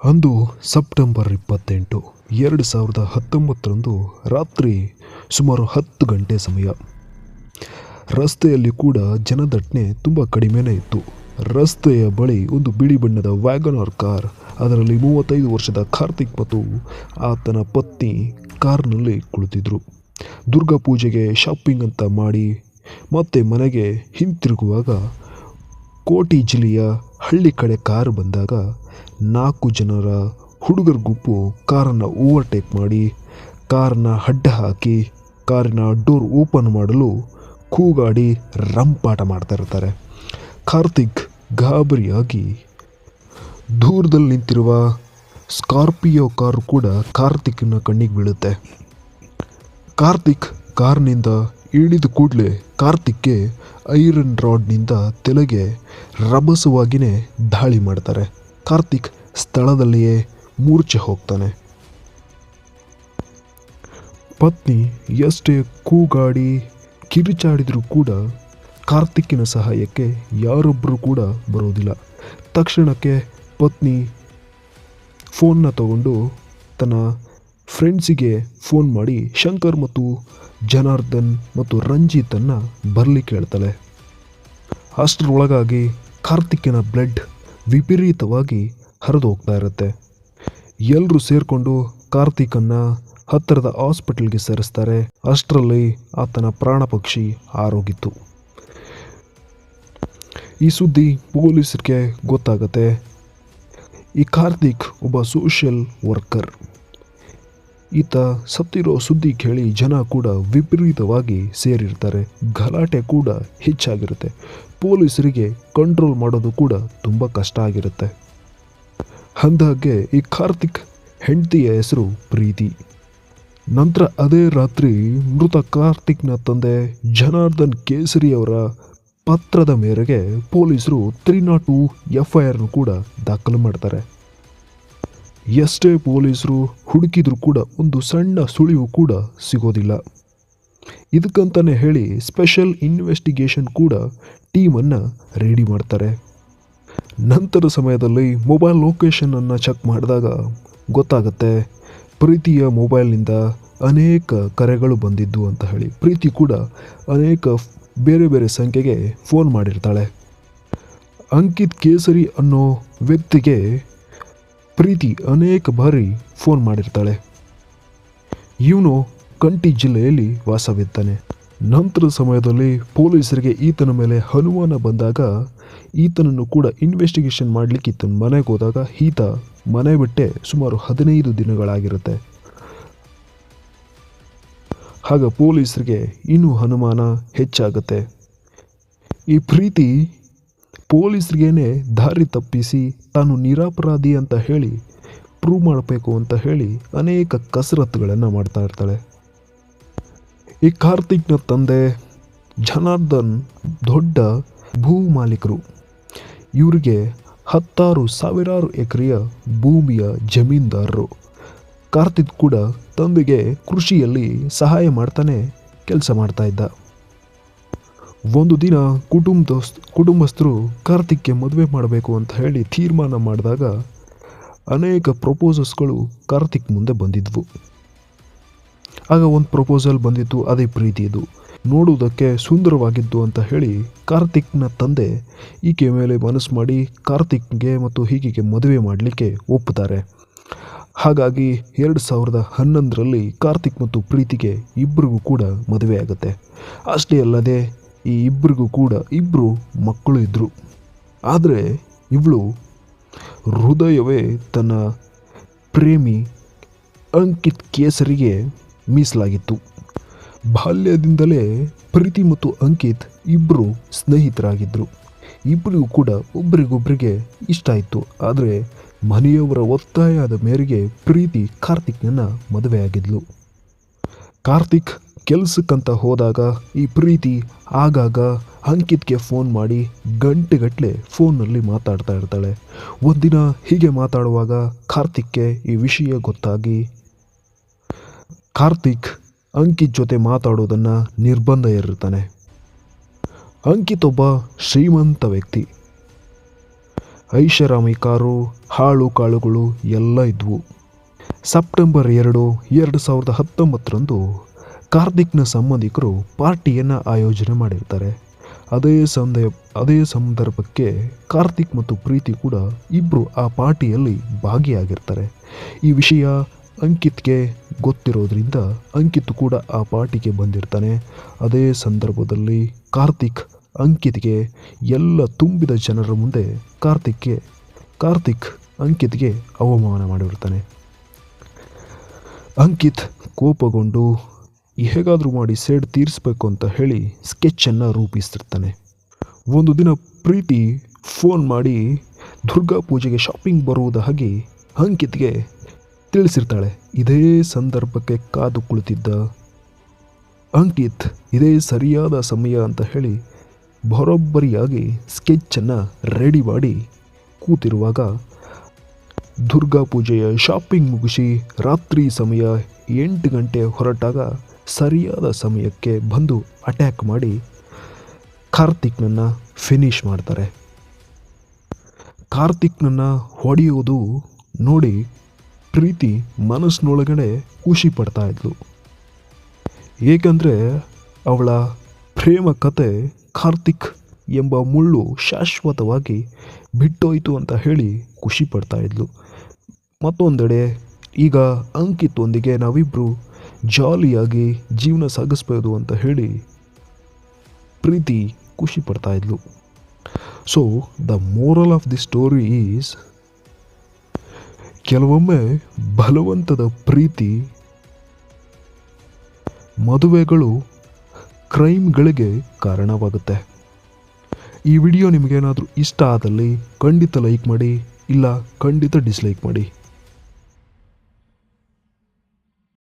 ಅಂದು ಸೆಪ್ಟೆಂಬರ್ 28, 2019ರಂದು ರಾತ್ರಿ ಸುಮಾರು 10 ಗಂಟೆ ಸಮಯ. ರಸ್ತೆಯಲ್ಲಿ ಕೂಡ ಜನದಟ್ಟಣೆ ತುಂಬ ಕಡಿಮೆನೇ ಇತ್ತು. ರಸ್ತೆಯ ಬಳಿ ಒಂದು ಬಿಳಿ ಬಣ್ಣದ ವ್ಯಾಗನರ್ ಕಾರ್, ಅದರಲ್ಲಿ 35 ವರ್ಷದ ಕಾರ್ತಿಕ್ ಮತ್ತು ಆತನ ಪತ್ನಿ ಕಾರ್ನಲ್ಲಿ ಕುಳಿತಿದ್ರು. ದುರ್ಗಾ ಪೂಜೆಗೆ ಶಾಪಿಂಗ್ ಅಂತ ಮಾಡಿ ಮತ್ತೆ ಮನೆಗೆ ಹಿಂತಿರುಗುವಾಗ ಕೋಟಿ ಜಿಲ್ಲೆಯ ಹಳ್ಳಿ ಕಡೆ ಕಾರು ಬಂದಾಗ 4 ಜನರ ಹುಡುಗರ ಗುಂಪು ಕಾರನ್ನು ಓವರ್ಟೇಕ್ ಮಾಡಿ ಕಾರನ್ನ ಅಡ್ಡ ಹಾಕಿ ಕಾರಿನ ಡೋರ್ ಓಪನ್ ಮಾಡಲು ಕೂಗಾಡಿ ರಂಪಾಟ ಮಾಡ್ತಾ ಇರ್ತಾರೆ. ಕಾರ್ತಿಕ್ ಗಾಬರಿಯಾಗಿ ದೂರದಲ್ಲಿ ನಿಂತಿರುವ ಸ್ಕಾರ್ಪಿಯೋ ಕಾರು ಕೂಡ ಕಾರ್ತಿಕ್ನ ಕಣ್ಣಿಗೆ ಬೀಳುತ್ತೆ. ಕಾರ್ತಿಕ್ ಕಾರ್ನಿಂದ ಇಳಿದ ಕೂಡಲೇ ಕಾರ್ತಿಕ್ಗೆ ಐರನ್ ರಾಡ್ನಿಂದ ತಲೆಗೆ ರಭಸವಾಗಿಯೇ ದಾಳಿ ಮಾಡ್ತಾರೆ. ಕಾರ್ತಿಕ್ ಸ್ಥಳದಲ್ಲಿಯೇ ಮೂರ್ಛೆ ಹೋಗ್ತಾನೆ. ಪತ್ನಿ ಎಷ್ಟೇ ಕೂಗಾಡಿ ಕಿರುಚಾಡಿದರೂ ಕೂಡ ಕಾರ್ತಿಕ್ಕಿನ ಸಹಾಯಕ್ಕೆ ಯಾರೊಬ್ಬರೂ ಕೂಡ ಬರೋದಿಲ್ಲ. ತಕ್ಷಣಕ್ಕೆ ಪತ್ನಿ ಫೋನ್ನ ತಗೊಂಡು ತನ್ನ ಫ್ರೆಂಡ್ಸಿಗೆ ಫೋನ್ ಮಾಡಿ ಶಂಕರ್ ಮತ್ತು ಜನಾರ್ದನ್ ಮತ್ತು ರಂಜಿತನ್ನು ಬರಲಿಕ್ಕೆ ಹೇಳ್ತಾಳೆ. ಅಷ್ಟರೊಳಗಾಗಿ ಕಾರ್ತಿಕ್ಕಿನ ಬ್ಲಡ್ ವಿಪರೀತವಾಗಿ ಹರಿದು ಹೋಗ್ತಾ ಇರುತ್ತೆ. ಎಲ್ಲರೂ ಸೇರಿಕೊಂಡು ಕಾರ್ತಿಕನ್ನು ಹತ್ತಿರದ ಹಾಸ್ಪಿಟಲ್ಗೆ ಸೇರಿಸ್ತಾರೆ. ಅಷ್ಟರಲ್ಲಿ ಆತನ ಪ್ರಾಣ ಪಕ್ಷಿ ಆರೋಗಿತ್ತು. ಈ ಸುದ್ದಿ ಪೊಲೀಸರಿಗೆ ಗೊತ್ತಾಗತ್ತೆ. ಈ ಕಾರ್ತಿಕ್ ಒಬ್ಬ ಸೋಷಿಯಲ್ ವರ್ಕರ್. ಈತ ಸತ್ತಿರೋ ಸುದ್ದಿ ಕೇಳಿ ಜನ ಕೂಡ ವಿಪರೀತವಾಗಿ ಸೇರಿರ್ತಾರೆ. ಗಲಾಟೆ ಕೂಡ ಹೆಚ್ಚಾಗಿರುತ್ತೆ. ಪೊಲೀಸರಿಗೆ ಕಂಟ್ರೋಲ್ ಮಾಡೋದು ಕೂಡ ತುಂಬ ಕಷ್ಟ ಆಗಿರುತ್ತೆ. ಅಂದಾಗೆ ಈ ಕಾರ್ತಿಕ್ ಹೆಂಡತಿಯ ಹೆಸರು ಪ್ರೀತಿ. ನಂತರ ಅದೇ ರಾತ್ರಿ ಮೃತ ಕಾರ್ತಿಕ್ನ ತಂದೆ ಜನಾರ್ದನ್ ಕೇಸರಿ ಅವರ ಪತ್ರದ ಮೇರೆಗೆ ಪೊಲೀಸರು 302 FIR ಕೂಡ ದಾಖಲು ಮಾಡ್ತಾರೆ. ಎಷ್ಟೇ ಪೊಲೀಸರು ಹುಡುಕಿದ್ರೂ ಕೂಡ ಒಂದು ಸಣ್ಣ ಸುಳಿವು ಕೂಡ ಸಿಗೋದಿಲ್ಲ. ಇದಕ್ಕಂತಾನೆ ಹೇಳಿ ಸ್ಪೆಷಲ್ ಇನ್ವೆಸ್ಟಿಗೇಷನ್ ಕೂಡ ಟೀಮನ್ನು ರೆಡಿ ಮಾಡ್ತಾರೆ. ನಂತರ ಸಮಯದಲ್ಲಿ ಮೊಬೈಲ್ ಲೊಕೇಶನನ್ನು ಚೆಕ್ ಮಾಡಿದಾಗ ಗೊತ್ತಾಗುತ್ತೆ ಪ್ರೀತಿಯ ಮೊಬೈಲ್ನಿಂದ ಅನೇಕ ಕರೆಗಳು ಬಂದಿದ್ದು ಅಂತ ಹೇಳಿ. ಪ್ರೀತಿ ಕೂಡ ಅನೇಕ ಬೇರೆ ಬೇರೆ ಸಂಖ್ಯೆಗೆ ಫೋನ್ ಮಾಡಿರ್ತಾಳೆ. ಅಂಕಿತ್ ಕೇಸರಿ ಅನ್ನೋ ವ್ಯಕ್ತಿಗೆ ಪ್ರೀತಿ ಅನೇಕ ಬಾರಿ ಫೋನ್ ಮಾಡಿರ್ತಾಳೆ. ಇವನು ಕಂಠಿ ಜಿಲ್ಲೆಯಲ್ಲಿ ವಾಸವಿದ್ದಾನೆ. ನಂತರದ ಸಮಯದಲ್ಲಿ ಪೊಲೀಸರಿಗೆ ಈತನ ಮೇಲೆ ಅನುಮಾನ ಬಂದಾಗ ಈತನನ್ನು ಕೂಡ ಇನ್ವೆಸ್ಟಿಗೇಷನ್ ಮಾಡಲಿಕ್ಕೆ ಈತನ ಮನೆಗೆ ಹೋದಾಗ ಈತ ಮನೆ ಬಿಟ್ಟೆ ಸುಮಾರು 15 ದಿನಗಳಾಗಿರುತ್ತೆ. ಆಗ ಪೊಲೀಸರಿಗೆ ಇನ್ನೂ ಅನುಮಾನ ಹೆಚ್ಚಾಗುತ್ತೆ. ಈ ಪ್ರೀತಿ ಪೊಲೀಸರಿಗೇನೆ ದಾರಿ ತಪ್ಪಿಸಿ ತಾನು ನಿರಪರಾಧಿ ಅಂತ ಹೇಳಿ ಪ್ರೂವ್ ಮಾಡಬೇಕು ಅಂತ ಹೇಳಿ ಅನೇಕ ಕಸರತ್ತುಗಳನ್ನು ಮಾಡ್ತಾ ಇರ್ತಾಳೆ. ಈ ಕಾರ್ತಿಕ್ನ ತಂದೆ ಜನಾರ್ದನ್ ದೊಡ್ಡ ಭೂ ಮಾಲೀಕರು. ಇವರಿಗೆ 10,000 ಎಕರೆಯ ಭೂಮಿಯ ಜಮೀನ್ದಾರರು. ಕಾರ್ತಿಕ್ ಕೂಡ ತಂದೆಗೆ ಕೃಷಿಯಲ್ಲಿ ಸಹಾಯ ಮಾಡ್ತಾನೆ ಕೆಲಸ ಮಾಡ್ತಾ ಇದ್ದ. ಒಂದು ದಿನ ಕುಟುಂಬಸ್ಥರು ಕಾರ್ತಿಕ್ಗೆ ಮದುವೆ ಮಾಡಬೇಕು ಅಂತ ಹೇಳಿ ತೀರ್ಮಾನ ಮಾಡಿದಾಗ ಅನೇಕ ಪ್ರಪೋಸಲ್ಸ್ಗಳು ಕಾರ್ತಿಕ್ ಮುಂದೆ ಬಂದಿದ್ವು. ಆಗ ಒಂದು ಪ್ರಪೋಸಲ್ ಬಂದಿತ್ತು, ಅದೇ ಪ್ರೀತಿಯದು. ನೋಡುವುದಕ್ಕೆ ಸುಂದರವಾಗಿದ್ದು ಅಂತ ಹೇಳಿ ಕಾರ್ತಿಕ್ನ ತಂದೆ ಈಕೆ ಮೇಲೆ ಮನಸ್ಸು ಮಾಡಿ ಕಾರ್ತಿಕ್ಗೆ ಮತ್ತು ಹೀಗೆ ಮದುವೆ ಮಾಡಲಿಕ್ಕೆ ಒಪ್ಪುತ್ತಾರೆ. ಹಾಗಾಗಿ 2011ರಲ್ಲಿ ಕಾರ್ತಿಕ್ ಮತ್ತು ಪ್ರೀತಿಗೆ ಇಬ್ಬರಿಗೂ ಕೂಡ ಮದುವೆ ಆಗುತ್ತೆ. ಅಷ್ಟೇ ಅಲ್ಲದೆ ಈ ಇಬ್ಬರಿಗೂ ಕೂಡ 2 ಮಕ್ಕಳು ಇದ್ದರು. ಆದರೆ ಇವಳು ಹೃದಯವೇ ತನ್ನ ಪ್ರೇಮಿ ಅಂಕಿತ್ ಕೇಸರಿಗೆ ಮೀಸಲಾಗಿತ್ತು. ಬಾಲ್ಯದಿಂದಲೇ ಪ್ರೀತಿ ಮತ್ತು ಅಂಕಿತ್ ಇಬ್ಬರು ಸ್ನೇಹಿತರಾಗಿದ್ದರು. ಇಬ್ಬರಿಗೂ ಕೂಡ ಒಬ್ಬರಿಗೊಬ್ಬರಿಗೆ ಇಷ್ಟ ಇತ್ತು. ಆದರೆ ಮನೆಯವರ ಒತ್ತಾಯದ ಮೇರೆಗೆ ಪ್ರೀತಿ ಕಾರ್ತಿಕ್ನನ್ನು ಮದುವೆಯಾಗಿದ್ಲು. ಕಾರ್ತಿಕ್ ಕೆಲಸಕ್ಕಂತ ಹೋದಾಗ ಈ ಪ್ರೀತಿ ಆಗಾಗ ಅಂಕಿತ್ಗೆ ಫೋನ್ ಮಾಡಿ ಗಂಟೆಗಟ್ಟಲೆ ಫೋನ್ನಲ್ಲಿ ಮಾತಾಡ್ತಾ ಇರ್ತಾಳೆ. ಒಂದಿನ ಹೀಗೆ ಮಾತಾಡುವಾಗ ಕಾರ್ತಿಕ್ಗೆ ಈ ವಿಷಯ ಗೊತ್ತಾಗಿ ಕಾರ್ತಿಕ್ ಅಂಕಿತ್ ಜೊತೆ ಮಾತಾಡೋದನ್ನು ನಿರ್ಬಂಧ ಇರ್ತಾನೆ. ಅಂಕಿತ್ ಒಬ್ಬ ಶ್ರೀಮಂತ ವ್ಯಕ್ತಿ. ಐಷಾರಾಮಿ ಕಾರು, ಹಾಳು ಕಾಳುಗಳು ಎಲ್ಲ ಇದ್ವು. ಸೆಪ್ಟೆಂಬರ್ 2, 2019ರಂದು ಕಾರ್ತಿಕ್ನ ಸಂಬಂಧಿಕರು ಪಾರ್ಟಿಯನ್ನು ಆಯೋಜನೆ ಮಾಡಿರ್ತಾರೆ. ಅದೇ ಸಂದರ್ಭಕ್ಕೆ ಕಾರ್ತಿಕ್ ಮತ್ತು ಪ್ರೀತಿ ಕೂಡ ಇಬ್ಬರು ಆ ಪಾರ್ಟಿಯಲ್ಲಿ ಭಾಗಿಯಾಗಿರ್ತಾರೆ. ಈ ವಿಷಯ ಅಂಕಿತ್ಗೆ ಗೊತ್ತಿರೋದ್ರಿಂದ ಅಂಕಿತ್ ಕೂಡ ಆ ಪಾರ್ಟಿಗೆ ಬಂದಿರ್ತಾನೆ. ಅದೇ ಸಂದರ್ಭದಲ್ಲಿ ಕಾರ್ತಿಕ್ ಅಂಕಿತ್ಗೆ ಎಲ್ಲ ತುಂಬಿದ ಜನರ ಮುಂದೆ ಕಾರ್ತಿಕ್ ಅಂಕಿತ್ಗೆ ಅವಮಾನ ಮಾಡಿರ್ತಾನೆ. ಅಂಕಿತ್ ಕೋಪಗೊಂಡು ಹೇಗಾದರೂ ಮಾಡಿ ಸೇಡ್ ತೀರಿಸಬೇಕು ಅಂತ ಹೇಳಿ ಸ್ಕೆಚ್ಚನ್ನು ರೂಪಿಸ್ತಿರ್ತಾನೆ. ಒಂದು ದಿನ ಪ್ರೀತಿ ಫೋನ್ ಮಾಡಿ ದುರ್ಗಾ ಪೂಜೆಗೆ ಶಾಪಿಂಗ್ ಬರುವುದಾಗಿ ಅಂಕಿತ್ಗೆ ತಿಳಿಸಿರ್ತಾಳೆ. ಇದೇ ಸಂದರ್ಭಕ್ಕೆ ಕಾದು ಕುಳಿತಿದ್ದ ಅಂಕಿತ್ ಇದೇ ಸರಿಯಾದ ಸಮಯ ಅಂತ ಹೇಳಿ ಬರೋಬ್ಬರಿಯಾಗಿ ಸ್ಕೆಚ್ಚನ್ನು ರೆಡಿ ಮಾಡಿ ಕೂತಿರುವಾಗ ದುರ್ಗಾ ಪೂಜೆಯ ಶಾಪಿಂಗ್ ಮುಗಿಸಿ ರಾತ್ರಿ ಸಮಯ 8 ಗಂಟೆ ಹೊರಟಾಗ ಸರಿಯಾದ ಸಮಯಕ್ಕೆ ಬಂದು ಅಟ್ಯಾಕ್ ಮಾಡಿ ಕಾರ್ತಿಕ್ನನ್ನು ಫಿನಿಷ್ ಮಾಡ್ತಾರೆ. ಕಾರ್ತಿಕ್ನನ್ನು ಹೊಡೆಯೋದು ನೋಡಿ ಪ್ರೀತಿ ಮನಸ್ಸಿನೊಳಗಡೆ ಖುಷಿ ಪಡ್ತಾ ಇದ್ಲು. ಏಕೆಂದರೆ ಅವಳ ಪ್ರೇಮ ಕತೆ ಕಾರ್ತಿಕ್ ಎಂಬ ಮುಳ್ಳು ಶಾಶ್ವತವಾಗಿ ಬಿಟ್ಟೋಯ್ತು ಅಂತ ಹೇಳಿ ಖುಷಿ ಪಡ್ತಾ ಇದ್ಲು. ಮತ್ತೊಂದೆಡೆ ಈಗ ಅಂಕಿತ್ ಒಂದಿಗೆ ನಾವಿಬ್ಬರು ಜಾಲಿಯಾಗಿ ಜೀವನ ಸಾಗಿಸ್ಬೋದು ಅಂತ ಹೇಳಿ ಪ್ರೀತಿ ಖುಷಿ ಪಡ್ತಾ ಇದ್ಲು. So the moral of the story is, ಕೆಲವೊಮ್ಮೆ ಬಲವಂತದ ಪ್ರೀತಿ, ಮದುವೆಗಳು ಕ್ರೈಮ್ಗಳಿಗೆ ಕಾರಣವಾಗುತ್ತೆ. ಈ ವಿಡಿಯೋ ನಿಮಗೇನಾದರೂ ಇಷ್ಟ ಆದಲ್ಲಿ ಖಂಡಿತ ಲೈಕ್ ಮಾಡಿ, ಇಲ್ಲ ಖಂಡಿತ ಡಿಸ್ಲೈಕ್ ಮಾಡಿ.